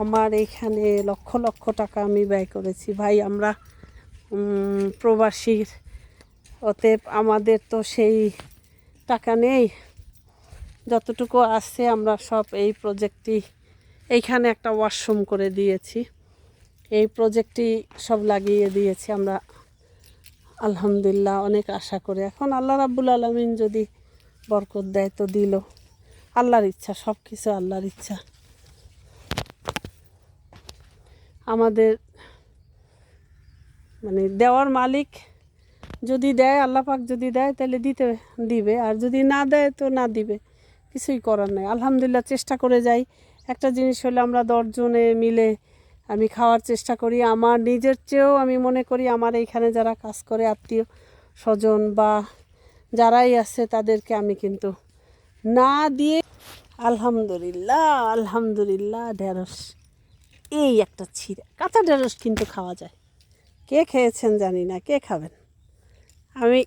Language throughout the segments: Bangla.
আমার এইখানে লক্ষ লক্ষ টাকা আমি ব্যয় করেছি ভাই। আমরা প্রবাসীর, অতএব আমাদের তো সেই টাকা নেই। যতটুকু আছে আমরা সব এই প্রজেক্টটি, এইখানে একটা ওয়াশরুম করে দিয়েছি, এই প্রজেক্টটি সব লাগিয়ে দিয়েছি আমরা আলহামদুলিল্লাহ, অনেক আশা করে। এখন আল্লাহ রাব্বুল আলামিন যদি বরকত দেয় তো দিল, আল্লাহর ইচ্ছা, সব কিছু আল্লাহর ইচ্ছা। আমাদের মানে দেওয়ার মালিক যদি দেয়, আল্লাহ পাক যদি দেয় তাহলে দিবে, আর যদি না দেয় তো না দিবে, কিছুই করার নেই। আলহামদুলিল্লাহ চেষ্টা করে যাই। একটা জিনিস হলে আমরা 10 জনে মিলে আমি খাওয়ার চেষ্টা করি। আমার নিজের চেয়েও আমি মনে করি আমার এইখানে যারা কাজ করে আত্মীয় স্বজন বা যারাই আছে তাদেরকে আমি কিন্তু না দিয়ে আলহামদুলিল্লাহ আলহামদুলিল্লাহ। ঢেঁড়স, এই একটা ছিঁড়া কাঁচা ঢেঁড়স কিন্তু খাওয়া যায়। কে খেয়েছেন জানি না, কে খাবেন? আমি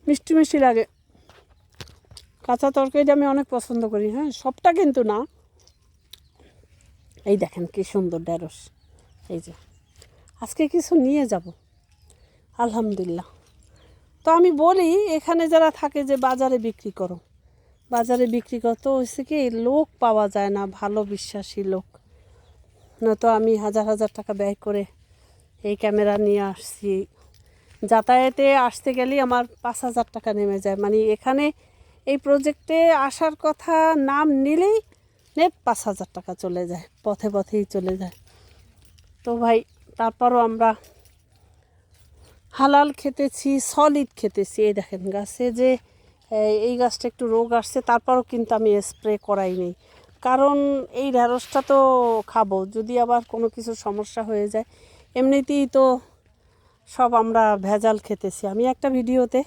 মিষ্টি মিষ্টি লাগে। কাঁচা তরকারিটা আমি অনেক পছন্দ করি। হ্যাঁ, সবটা কিন্তু না। এই দেখেন কি সুন্দর ঢেঁড়স। এই যে আজকে কিছু নিয়ে যাব আলহামদুলিল্লাহ। তো আমি বলি এখানে যারা থাকে যে বাজারে বিক্রি করো, বাজারে বিক্রি করতে হয়েছে কি লোক পাওয়া যায় না, ভালো বিশ্বাসী লোক। নয়তো আমি হাজার হাজার টাকা ব্যয় করে এই ক্যামেরা নিয়ে আসছি, যাতায়াতে আসতে গেলেই আমার 5,000 টাকা নেমে যায়। মানে এখানে এই প্রজেক্টে আসার কথা নাম নিলেই নেট 5,000 টাকা চলে যায়, পথে পথেই চলে যায়। তো ভাই তারপরও আমরা হালাল খেতেছি, সলিড খেতেছি। এই দেখেন গাছে যে এই গাছটা একটু রোগ আসছে, তারপরও কিন্তু আমি স্প্রে করাই নেই, কারণ এই ঢেঁড়সটা তো খাবো, যদি আবার কোনো কিছু সমস্যা হয়ে যায়। এমনিতেই তো সব আমরা ভেজাল খেতেছি। আমি একটা ভিডিওতে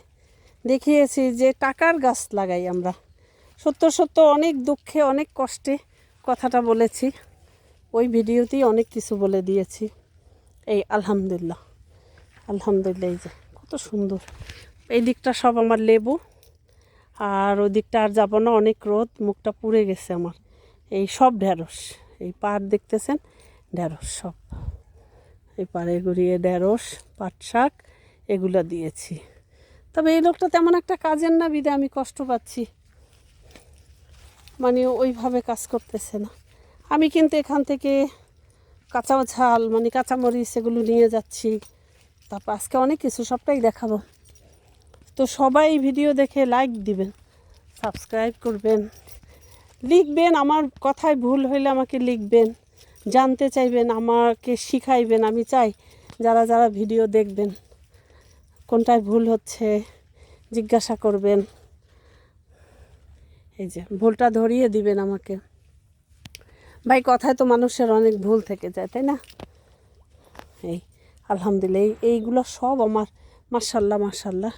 দেখিয়েছি যে টাকার গাছ লাগাই আমরা, সত্য সত্য অনেক দুঃখে অনেক কষ্টে কথাটা বলেছি। ওই ভিডিওতেই অনেক কিছু বলে দিয়েছি। এই আলহামদুলিল্লাহ আলহামদুলিল্লাহ। এই যে কত সুন্দর, এই দিকটা সব আমার লেবু, আর ওই দিকটা আর যাবো না, অনেক রোদ, মুখটা পুড়ে গেছে আমার। এই সব ঢেঁড়স, এই পাড় দেখতেছেন ঢেঁড়স সব, এই পাড়ে গড়িয়ে ঢেঁড়স, পাট শাক এগুলো দিয়েছি। তবে এই লোকটা তেমন একটা কাজের না, বিধে আমি কষ্ট পাচ্ছি, মানে ওইভাবে কাজ করতেছে না। আমি কিন্তু এখান থেকে কাঁচা ঝাল মানে কাঁচামরিচ এগুলো নিয়ে যাচ্ছি। তারপর আজকে অনেক কিছু, সবটাই দেখাবো। তো সবাই ভিডিও দেখে লাইক দিবেন, সাবস্ক্রাইব করবেন, লিখবেন। আমার কথায় ভুল হইলে আমাকে লিখবেন, জানতে চাইবেন, আমাকে শিখাইবেন। আমি চাই যারা যারা ভিডিও দেখবেন কোনটায় ভুল হচ্ছে জিজ্ঞাসা করবেন, এই যে ভুলটা ধরিয়ে দিবেন আমাকে। ভাই কথায় তো মানুষের অনেক ভুল থেকে যায়, তাই না? এই আলহামদুলিল্লাহ এইগুলো সব আমার মাশাল্লাহ মাশাল্লাহ